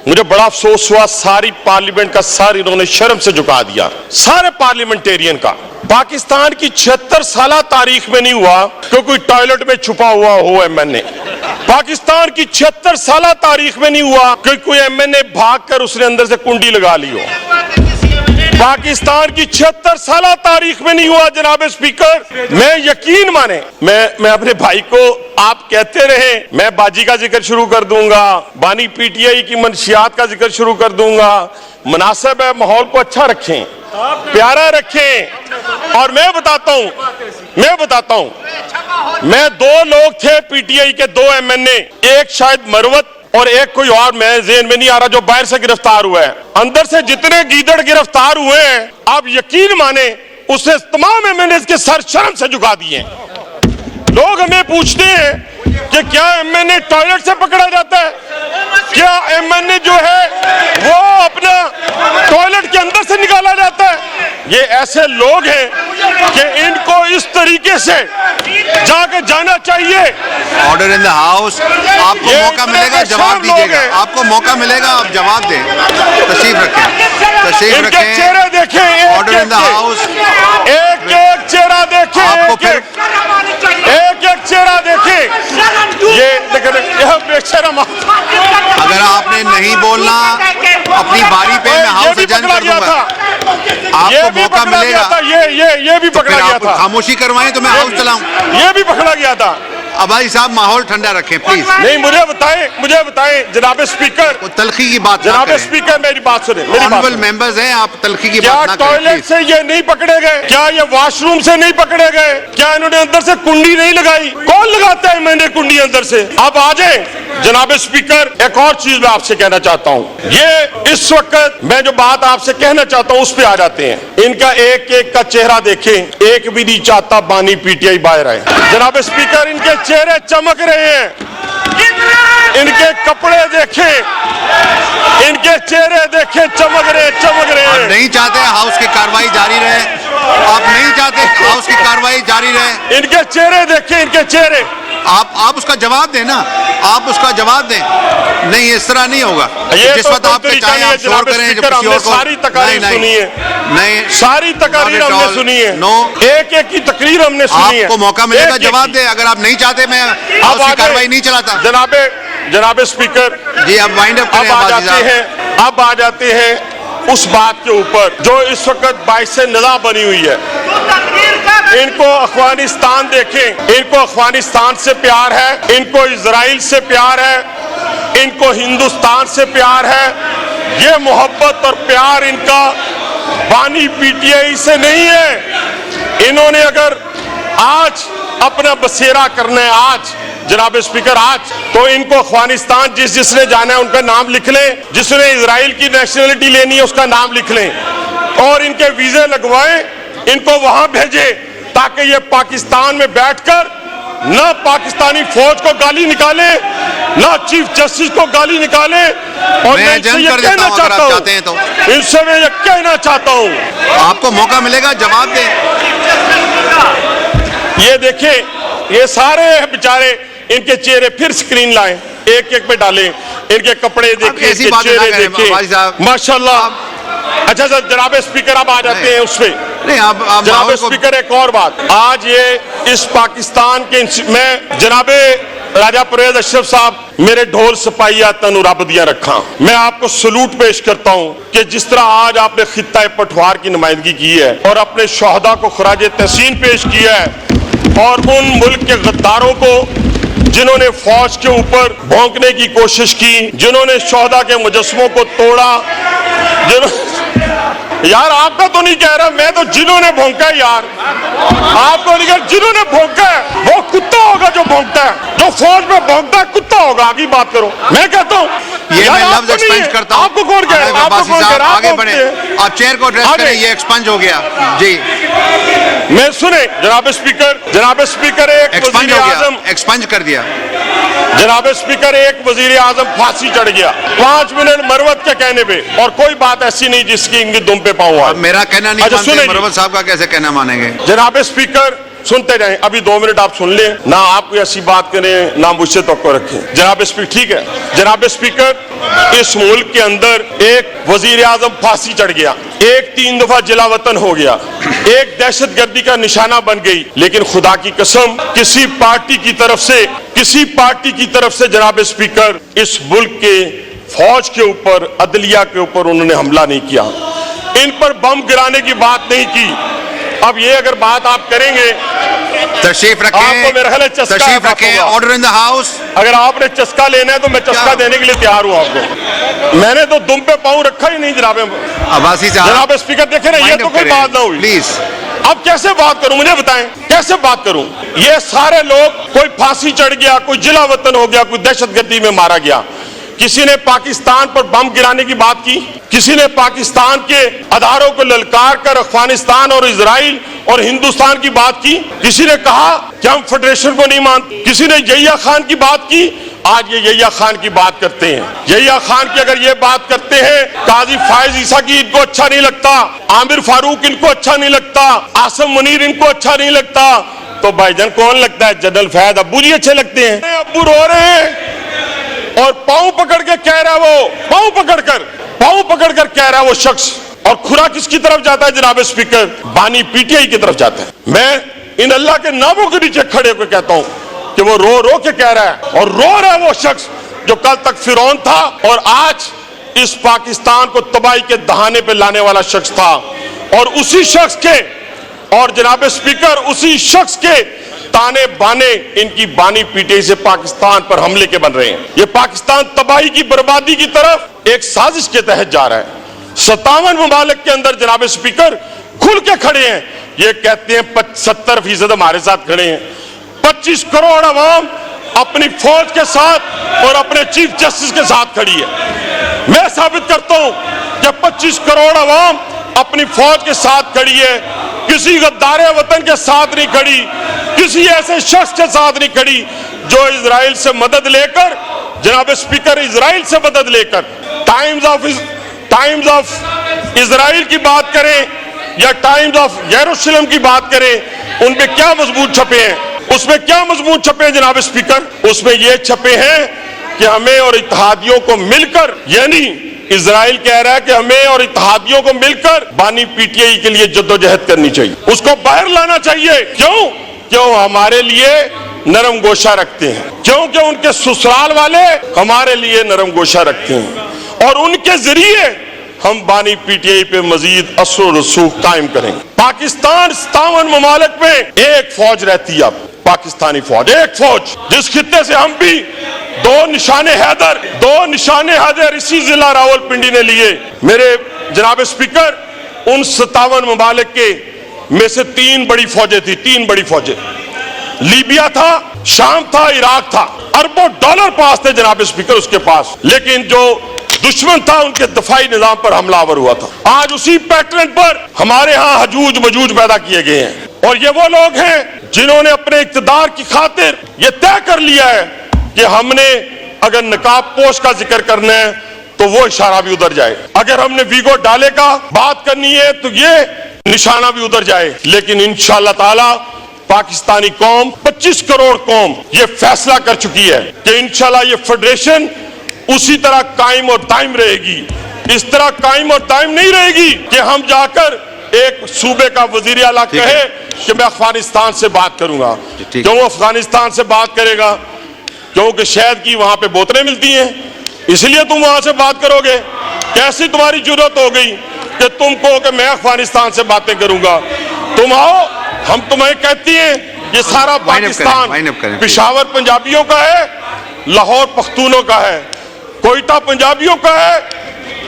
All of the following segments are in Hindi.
मुझे बड़ा अफसोस हुआ, सारी पार्लियामेंट का सर इन्होंने शर्म से झुका दिया, सारे पार्लियामेंटेरियन का। पाकिस्तान की 76 साल तारीख में नहीं हुआ कि कोई टॉयलेट में छुपा हुआ हो एमएनए। पाकिस्तान की 76 साल तारीख में नहीं हुआ कि कोई एमएनए भागकर उसने अंदर से कुंडी लगा ली हो। पाकिस्तान की 76 साल तारीख में नहीं हुआ जनाब स्पीकर। मैं यकीन माने, मैं अपने भाई को आप कहते रहे, मैं बाजी का जिक्र शुरू कर दूंगा, बानी पीटीआई की मंशियात का जिक्र शुरू कर दूंगा। मुनासिब है, माहौल को अच्छा रखें, प्यारा रखें। और मैं बताता हूं, मैं 2 लोग थे पीटीआई के, 2 एमएनए, एक शायद मरवत और एक कोई और, मैं ज़हन में नहीं आ रहा, जो बाहर से गिरफ्तार हुआ है। अंदर से जितने गीदड़ गिरफ्तार हुए हैं, आप यकीन माने उसने तमाम एमएनए के सर शर्म से झुका दिए। लोग हमें पूछते हैं कि क्या एमएनए टॉयलेट से पकड़ा जाता है, क्या एमएनए जो है वो अपना टॉयलेट के अंदर से निकाला जाता है। ये ऐसे लोग हैं कि इनको इस तरीके से जाके जाना चाहिए। Order in the house. आपको मौका मिलेगा, जवाब दीजिएगा। आपको मौका मिलेगा, आप जवाब दें। तशरीफ रखें, चेहरे देखें। Order in the house. एक एक चेहरा देखें, आपको फिर एक चेहरा देखें। ये बेशरम। अगर आपने नहीं बोलना अपनी बारी पे, मैं हाउस एडजर्न कर दूंगा। आपको मौका मिलेगा। ये भी पकड़ा गया था। खामोशी करवाएं तो मैं हाउस चलाऊं। ये भी पकड़ा गया था। अब भाई साहब माहौल ठंडा रखें प्लीज। नहीं, मुझे बताएं जनाब स्पीकर। वो तलखी की बात जनाब स्पीकर, मेरी बात सुने। ऑनरेबल मेंबर्स हैं, आप तलखी की बात ना करें। टॉयलेट से ये नहीं पकड़े गए? क्या ये वॉशरूम से नहीं पकड़े गए? क्या इन्होंने अंदर से कुंडी नहीं लगाई? कौन लगाता है मैंने कुंडी अंदर से? अब आ जाए जनाब स्पीकर। एक और चीज मैं आपसे कहना चाहता हूँ, ये इस वक्त मैं जो बात आपसे कहना चाहता हूँ उस पे आ जाते हैं। इनका एक एक का चेहरा देखें, एक भी नहीं चाहता बानी पीटीआई बाहर आए। जनाब स्पीकर, इनके चेहरे चमक रहे हैं, इनके कपड़े देखें, इनके चेहरे देखें, चमक रहे हैं। नहीं चाहते हाउस की कार्रवाई जारी रहे? आप नहीं चाहते हाउस की कार्रवाई जारी रहे? इनके चेहरे देखें, इनके चेहरे। आप उसका जवाब दें ना, आप उसका जवाब दें। नहीं, इस तरह नहीं होगा। जिस वक्त आप चाहे आप शोर करें, किसी और को। सारी तकरीर सुनी है, नहीं, सारी तकरीर हमने सुनी है। नो, एक एक की तकरीर हमने सुनी है। आपको मौका मिलेगा, जवाब दें। अगर आप नहीं चाहते, मैं हाउस की कार्रवाई नहीं चलाता। जनाब स्पीकर जी, आप वाइंड अप करें। अब आ जाते हैं उस बात के ऊपर जो इस वक्त बाइस निज़ाम बनी हुई है। इनको अफगानिस्तान देखें, इनको अफगानिस्तान से प्यार है, इनको इजराइल से प्यार है, इनको हिंदुस्तान से प्यार है। ये मोहब्बत और प्यार इनका बानी पीटीआई से नहीं है। इन्होंने अगर आज अपना बसेरा करना है, आज जनाब स्पीकर, आज तो इनको अफगानिस्तान जिसने जाना है उनका नाम लिख लें, जिसने इजराइल की नेशनलिटी लेनी है उसका नाम लिख लें और इनके वीजे लगवाएं, इनको वहां भेजें ताकि ये पाकिस्तान में बैठकर ना पाकिस्तानी फौज को गाली निकाले, ना चीफ जस्टिस को गाली निकाले। और मैं इनसे ये कहना चाहता हूं, इनसे मैं ये कहना चाहता हूं, आपको मौका मिलेगा, जवाब दें। ये देखिए, ये सारे बेचारे, इनके चेहरे फिर स्क्रीन लाएं, एक एक पे डालें, इनके कपड़े देखिए, इनके चेहरे देखिए, माशाल्लाह। अच्छा सर, जनाब स्पीकर, अब आ जाते हैं उस पे। जनाब स्पीकर, एक और बात, आज ये इस पाकिस्तान के मैं जनाब राजा परवेज अशरफ साहब, मेरे ढोल सपाइया तनु रब दिया रखा, मैं आपको सलूट पेश करता हूं कि जिस तरह आज आपने खित्ता पठवार की नुमाइंदगी की है और अपने शोहदा को खराज तहसीन पेश किया है और उन मुल्क के गद्दारों को जिन्होंने फौज के ऊपर भौंकने की कोशिश की, जिन्होंने शोहदा के मुजस्मों को तोड़ा, यार आपका तो नहीं कह रहा, मैं तो जिन्होंने भौंका यार, आपको नहीं कह, जिन्होंने भौंका है वो कुत्ता होगा जो भौंकता है, जो फौज में भौंकता है कुत्ता होगा। आगे बात करो, मैं कहता हूँ ये मैं लफ्ज एक्सपेंज करता हूं। आपको कौन कह रहा है? आपको कौन कह रहा है? आगे बढ़े, आप चेयर को एड्रेस करें, ये एक्सपेंज हो गया जी। मैं सुने जनाब स्पीकर, एक एक्सपेंज हो गया, एक्सपेंज कर दिया। जनाब स्पीकर, एक वजीर आजम फांसी चढ़ गया 5 मिनट मरवत के कहने पे, और कोई बात ऐसी नहीं जिसकी इनकी दुम पे पाऊँ। मेरा कहना नहीं मानते, मरवत साहब का कैसे कहना मानेंगे? जनाब स्पीकर सुनते जाएं। अभी 2 मिनट आप सुन लें ना, आप कोई ऐसी बात करें ना मुझसे तो रखें। जनाब स्पीकर, ठीक है जनाब स्पीकर, इस मुल्क के अंदर एक वजीर आजम फांसी चढ़ गया, एक 3 दफा जिला वतन हो गया, एक दहशतगर्दी का निशाना बन गई, लेकिन खुदा की कसम किसी पार्टी की तरफ से जनाब स्पीकर इस मुल्क के फौज के ऊपर, अदलिया के ऊपर उन्होंने हमला नहीं किया, इन पर बम गिराने की बात नहीं की। अब ये अगर बात आप करेंगे, तशरीफ रखें, आपको मेरा ख्याल है चस्का तशरीफ रखें। Order in the house. अगर आपने चस्का लेना है तो मैं चस्का देने के लिए तैयार हूं आपको। मैंने तो दुम पे पांव रखा ही नहीं जनाब। अब्बासी साहब, जनाब स्पीकर देखे ना, ये तो कोई बात ना हुई। प्लीज अब कैसे बात करूं, मुझे बताएं कैसे बात करूं? ये सारे लोग, कोई फांसी चढ़ गया, कोई जिला वतन हो गया, कोई दहशतगर्दी में मारा गया। किसी ने पाकिस्तान पर बम गिराने की बात की, किसी ने पाकिस्तान के अदारों को ललकार कर अफगानिस्तान और इजराइल और हिंदुस्तान की बात की, किसी ने कहा कि हम फेडरेशन को नहीं मानते, किसी ने यहिया खान की बात की। आज ये यहिया खान की बात करते हैं। यहिया खान की अगर ये बात करते हैं, काजी फायज ईसा की इनको अच्छा नहीं लगता, आमिर फारूक इनको अच्छा नहीं लगता, आसम मुनीर इनको अच्छा नहीं लगता, तो भाईजान कौन लगता है? जनरल फैद अब्बू जी अच्छे लगते हैं। अब्बू रो रहे हैं और पांव पकड़ के कह रहा है, वो पांव पकड़कर कह रहा है वो शख्स। और खुरा किसकी तरफ जाता है जनाब स्पीकर? बानी पीटीआई की तरफ जाता है। मैं इन अल्लाह के नामों के नीचे खड़े होकर कहता हूं कि वो रो रो के कह रहा है, और रो रहा है वो शख्स जो कल तक फिरौन था और आज इस पाकिस्तान को तबाही के दहाने पे लाने वाला शख्स था। और उसी शख्स के, और जनाब स्पीकर, उसी शख्स के ताने बाने इनकी बानी पीटीआई से पाकिस्तान पर हमले के बन रहे हैं। ये पाकिस्तान तबाही की, बर्बादी की तरफ एक साजिश के तहत जा रहा है। 57 ममालिक के अंदर जनाब स्पीकर खुल के खड़े हैं। ये कहते हैं 70% हमारे साथ खड़े हैं। 25 करोड़ अवाम अपनी फौज के साथ और अपने चीफ जस्टिस के साथ खड़ी है। मैं साबित करता हूं कि 25 करोड़ अवाम अपनी फौज के साथ खड़ी है, किसी गद्दारे वतन के साथ नहीं खड़ी, किसी ऐसे शख्स के साथ नहीं खड़ी जो इजराइल से मदद लेकर, जनाब स्पीकर, इजराइल से मदद लेकर टाइम्स ऑफ इजराइल की बात करें या टाइम्स ऑफ यरूशलेम की बात करें, उनमें क्या मजबूत छपे हैं? उसमें क्या मजबूत छपे हैं जनाब स्पीकर? उसमें यह छपे हैं कि हमें और इत्तेहादियों को मिलकर, यानी इजराइल कह रहा है कि हमें और इत्तेहादियों को मिलकर बानी पीटीआई के लिए जद्दोजहद करनी चाहिए, उसको बाहर लाना चाहिए। क्यों हमारे लिए नरम गोशा रखते हैं, क्योंकि उनके ससुराल वाले हमारे लिए नरम गोशा रखते हैं और उनके जरिए हम बानी पीटीआई पे मजीद असर और रसूख कायम करेंगे। पाकिस्तान 57 ममालिक में एक फौज रहती है, अब पाकिस्तानी फौज, एक फौज, जिस खित्ते से हम भी दो निशाने हैदर इसी जिला रावलपिंडी ने लिए। मेरे जनाब स्पीकर, उन 57 ममालिक के में से 3 बड़ी फौजें थी, 3 बड़ी फौजें। लीबिया था, शाम था, इराक था। अरबों डॉलर पास थे जनाब स्पीकर उसके पास, लेकिन जो दुश्मन था उनके दफाई निजाम पर हमलावर हुआ था। आज उसी पैटर्न पर हमारे यहाँ हजूज मजूज पैदा किए गए हैं और ये वो लोग हैं जिन्होंने अपने इक्तदार की खातिर ये तय कर लिया है कि हमने अगर नकाब पोश का जिक्र करना है तो वो इशारा भी उधर जाए, अगर हमने वीगो डाले का बात करनी है तो ये निशाना भी उधर जाए। लेकिन इंशाअल्लाह ताला पाकिस्तानी कौम, 25 करोड़ कौम ये फैसला कर चुकी है कि इंशाअल्लाह ये फेडरेशन उसी तरह कायम और दायम रहेगी। इस तरह कायम और दायम नहीं रहेगी कि हम जाकर एक सूबे का वजीर आला कहे कि मैं अफगानिस्तान से बात करूंगा। क्यों अफगानिस्तान से बात करेगा? क्योंकि शहद की वहां पे बोतलें मिलती हैं, इसलिए तुम वहां से बात करोगे। कैसी तुम्हारी जरूरत हो गई कि तुम कहो कि मैं अफगानिस्तान से बातें करूंगा? तुम आओ, हम तुम्हें कहती हैं ये सारा पाकिस्तान पेशावर पंजाबियों का है, लाहौर पख्तूनों का है, कोयटा पंजाबियों का है,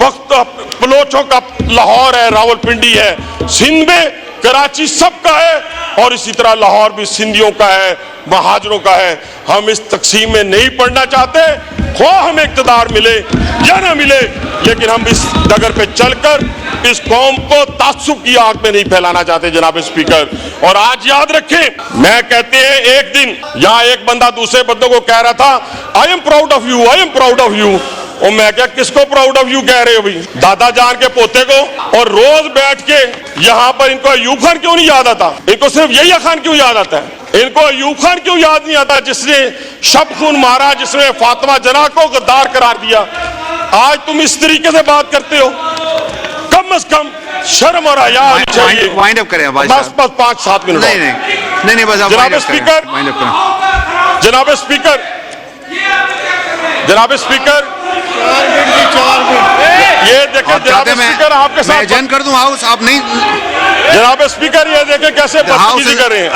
बलोचों का लाहौर है, रावलपिंडी है, सिंध में कराची सबका है और इसी तरह लाहौर भी सिंधियों का है, महाजरों का है। हम इस तकसीम में नहीं पढ़ना चाहते, खो हमें इक़्तिदार मिले या ना मिले, लेकिन हम इस डगर पे चलकर इस कौम को ताज्जुब की आग में नहीं फैलाना चाहते जनाब स्पीकर। और आज याद रखें, मैं कहते हैं एक दिन यहाँ एक बंदा दूसरे बंदों को कह रहा था I am proud of you, I am proud of you. और मैं क्या किसको प्राउड ऑफ यू कह रहे हो भाई, दादा जान के पोते को? और रोज बैठ के यहाँ पर इनको अयूब खान क्यों नहीं याद आता? इनको सिर्फ यही खान क्यों याद आता है? इनको अयूब खान क्यों याद नहीं आता जिसने शब खून मारा, जिसने फातिमा जना को गद्दार करार दिया? आज तुम इस तरीके से बात करते हो, कम से कम शर्म और हया होनी चाहिए। वाइंड अप करें भाई बस साहब। 5-7 मिनट। नहीं बस आप जनाब wind up करें, स्पीकर, wind up करें। जनाब स्पीकर, जनाब स्पीकर, ये देखें आप जनाब चाहते स्पीकर आपके मैं साथ, एजेंट कर दूं हाउस, आप नहीं। जनाब स्पीकर ये देखें कैसे बदतमीजी कर रहे हैं।